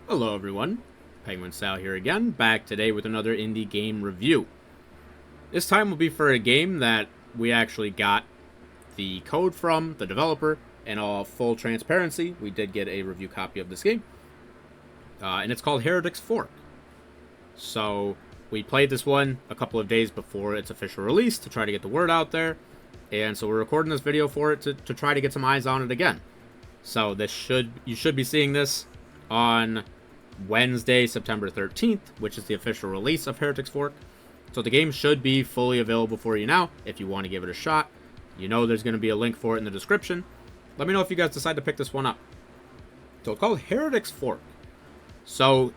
Hello everyone, PenguinSal here again, back today with another indie game review. This time will be for a game that we actually got the code from the developer, and all full transparency, we did get a review copy of this game, and it's called Heretic's Fork. So we played this one a couple of days before its official release to try to get the word out there, and so we're recording this video for it to try to get some eyes on it again. So you should be seeing this on Wednesday, September 13th, which is the official release of Heretic's Fork. So the game should be fully available for you now if you want to give it a shot. You know there's going to be a link for it in the description. Let me know if you guys decide to pick this one up. So it's called Heretic's Fork. So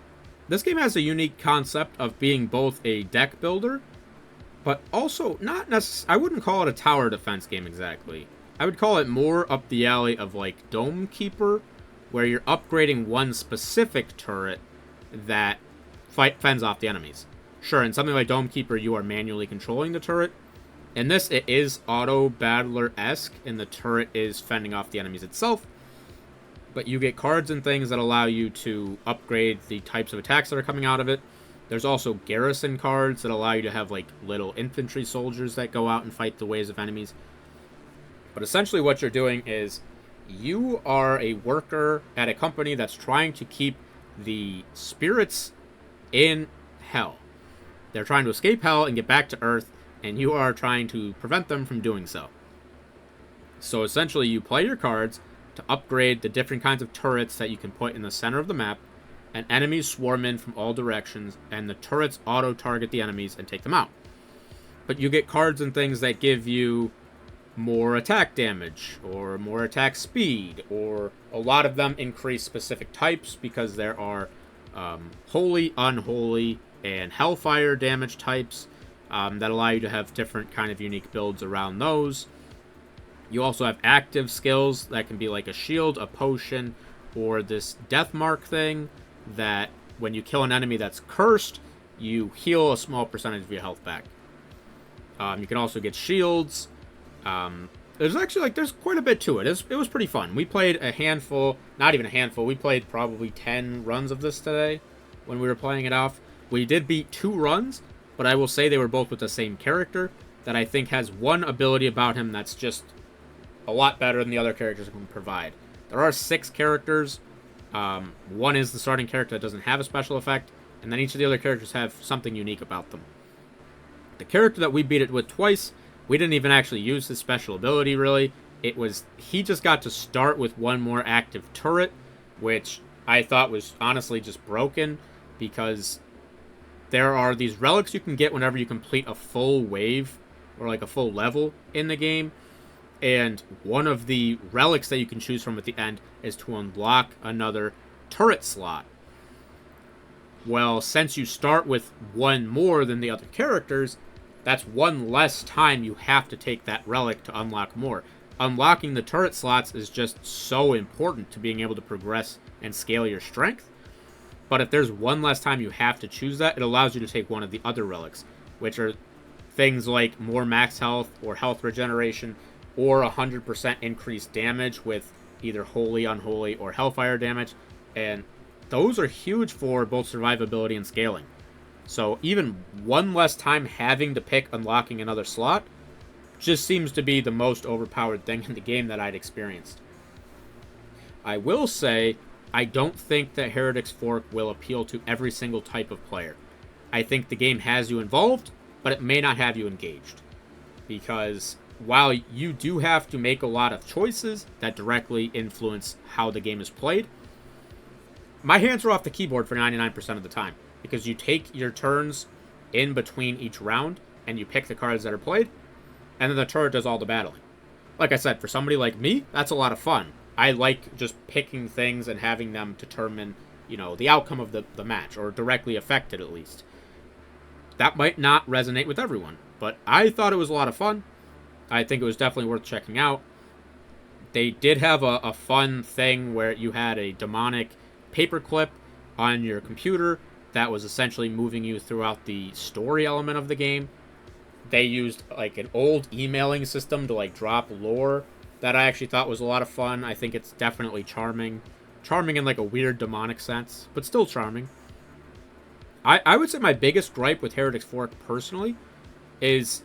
this game has a unique concept of being both a deck builder, but also not necessarily, I wouldn't call it a tower defense game exactly. I would call it more up the alley of like Dome Keeper, where you're upgrading one specific turret that fends off the enemies. Sure, in something like Dome Keeper, you are manually controlling the turret. In this, it is auto-battler-esque, and the turret is fending off the enemies itself. But you get cards and things that allow you to upgrade the types of attacks that are coming out of it. There's also garrison cards that allow you to have like little infantry soldiers that go out and fight the waves of enemies. But essentially what you're doing is you are a worker at a company that's trying to keep the spirits in hell. They're trying to escape hell and get back to Earth, and you are trying to prevent them from doing so. So essentially you play your cards to upgrade the different kinds of turrets that you can put in the center of the map, and enemies swarm in from all directions, and the turrets auto-target the enemies and take them out. But you get cards and things that give you more attack damage, or more attack speed, or a lot of them increase specific types because there are holy, unholy, and hellfire damage types that allow you to have different kind of unique builds around those. You also have active skills that can be like a shield, a potion, or this death mark thing that when you kill an enemy that's cursed, you heal a small percentage of your health back. You can also get shields. There's actually there's quite a bit to it. It was pretty fun. We played a handful, not even a handful, we played probably 10 runs of this today when we were playing it off. We did beat 2 runs, but I will say they were both with the same character that I think has one ability about him that's just a lot better than the other characters can provide. There are 6 characters. One is the starting character that doesn't have a special effect, and then each of the other characters have something unique about them. The character that we beat it with twice, we didn't even actually use his special ability, really. He just got to start with one more active turret, which I thought was honestly just broken, because there are these relics you can get whenever you complete a full wave, or like a full level in the game, and one of the relics that you can choose from at the end is to unlock another turret slot. Well, since you start with one more than the other characters, that's one less time you have to take that relic to unlock more. Unlocking the turret slots is just so important to being able to progress and scale your strength. But if there's one less time you have to choose that, it allows you to take one of the other relics, which are things like more max health or health regeneration, or 100% increased damage with either holy, unholy, or hellfire damage. And those are huge for both survivability and scaling. So even one less time having to pick unlocking another slot just seems to be the most overpowered thing in the game that I'd experienced. I will say, I don't think that Heretic's Fork will appeal to every single type of player. I think the game has you involved, but it may not have you engaged. Because while you do have to make a lot of choices that directly influence how the game is played, my hands are off the keyboard for 99% of the time. Because you take your turns in between each round, and you pick the cards that are played, and then the turret does all the battling. Like I said, for somebody like me, that's a lot of fun. I like just picking things and having them determine, the outcome of the match, or directly affect it at least. That might not resonate with everyone, but I thought it was a lot of fun. I think it was definitely worth checking out. They did have a fun thing where you had a demonic paperclip on your computer that was essentially moving you throughout the story element of the game. They used like an old emailing system to like drop lore that I actually thought was a lot of fun. I think it's definitely charming. Charming in like a weird demonic sense, but still charming. I would say my biggest gripe with Heretic's Fork personally is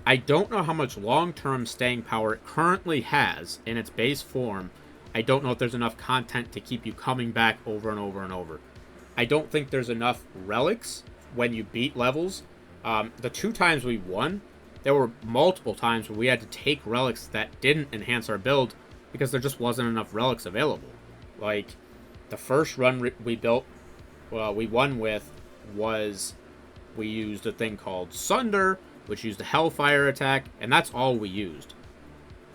I don't know how much long-term staying power it currently has in its base form. I don't know if there's enough content to keep you coming back over and over and over. I don't think there's enough relics when you beat levels. The 2 times we won, there were multiple times where we had to take relics that didn't enhance our build because there just wasn't enough relics available. Like, the first run we built, we won with, was we used a thing called Sunder, which used a Hellfire attack, and that's all we used.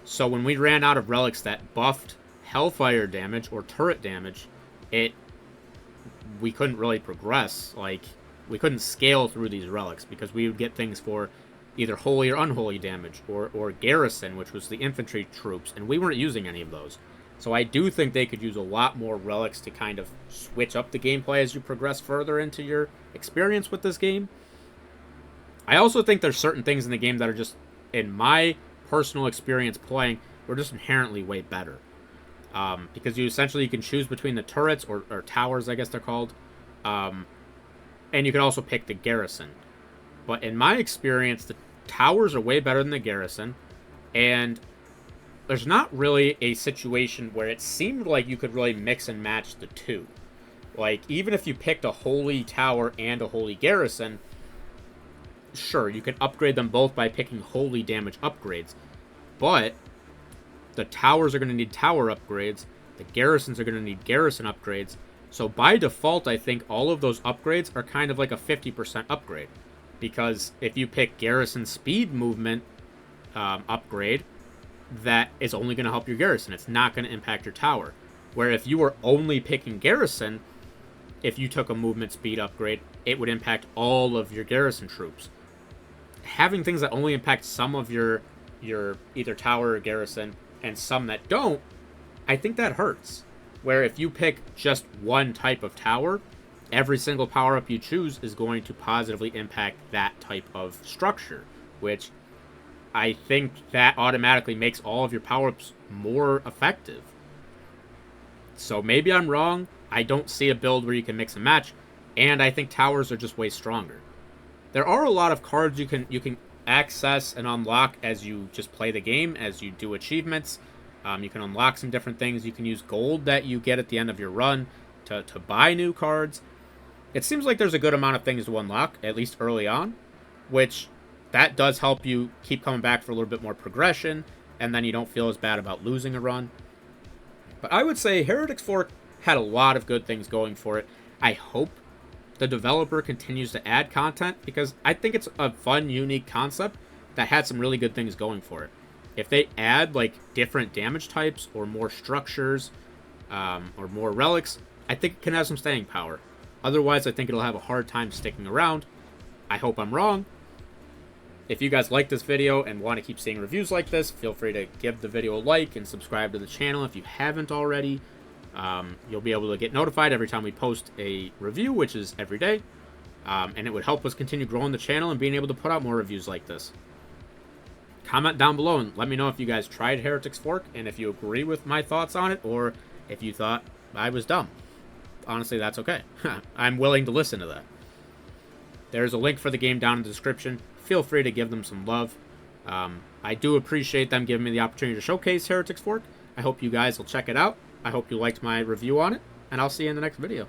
So when we ran out of relics that buffed Hellfire damage or turret damage, we couldn't really progress. Like, we couldn't scale through these relics because we would get things for either holy or unholy damage, or garrison, which was the infantry troops, and we weren't using any of those. So I do think they could use a lot more relics to kind of switch up the gameplay as you progress further into your experience with this game. I also think there's certain things in the game that are just, in my personal experience playing, were just inherently way better. Because you can choose between the turrets, or towers, I guess they're called, and you can also pick the garrison. But in my experience, the towers are way better than the garrison, and there's not really a situation where it seemed like you could really mix and match the two. Like, even if you picked a holy tower and a holy garrison, sure, you can upgrade them both by picking holy damage upgrades, but the towers are going to need tower upgrades, the garrisons are going to need garrison upgrades, so by default, I think all of those upgrades are kind of like a 50% upgrade, because if you pick garrison speed movement upgrade, that is only going to help your garrison. It's not going to impact your tower. Where if you were only picking garrison, if you took a movement speed upgrade, it would impact all of your garrison troops. Having things that only impact some of your either tower or garrison, and some that don't, I think that hurts. Where if you pick just one type of tower, every single power-up you choose is going to positively impact that type of structure, which I think that automatically makes all of your power-ups more effective. So maybe I'm wrong. I don't see a build where you can mix and match, and I think towers are just way stronger. There are a lot of cards you can access and unlock as you just play the game, as you do achievements. You can unlock some different things. You can use gold that you get at the end of your run to buy new cards. It seems like there's a good amount of things to unlock, at least early on, which that does help you keep coming back for a little bit more progression, and then you don't feel as bad about losing a run. But I would say Heretic's Fork had a lot of good things going for it. I hope the developer continues to add content, because I think it's a fun, unique concept that had some really good things going for it. If they add like different damage types, or more structures, or more relics, I think it can have some staying power. Otherwise, I think it'll have a hard time sticking around. I hope I'm wrong. If you guys like this video and want to keep seeing reviews like this, feel free to give the video a like and subscribe to the channel if you haven't already. You'll be able to get notified every time we post a review, which is every day. And it would help us continue growing the channel and being able to put out more reviews like this. Comment down below and let me know if you guys tried Heretic's Fork, and if you agree with my thoughts on it, or if you thought I was dumb. Honestly, that's okay. I'm willing to listen to that. There's a link for the game down in the description. Feel free to give them some love. I do appreciate them giving me the opportunity to showcase Heretic's Fork. I hope you guys will check it out. I hope you liked my review on it, and I'll see you in the next video.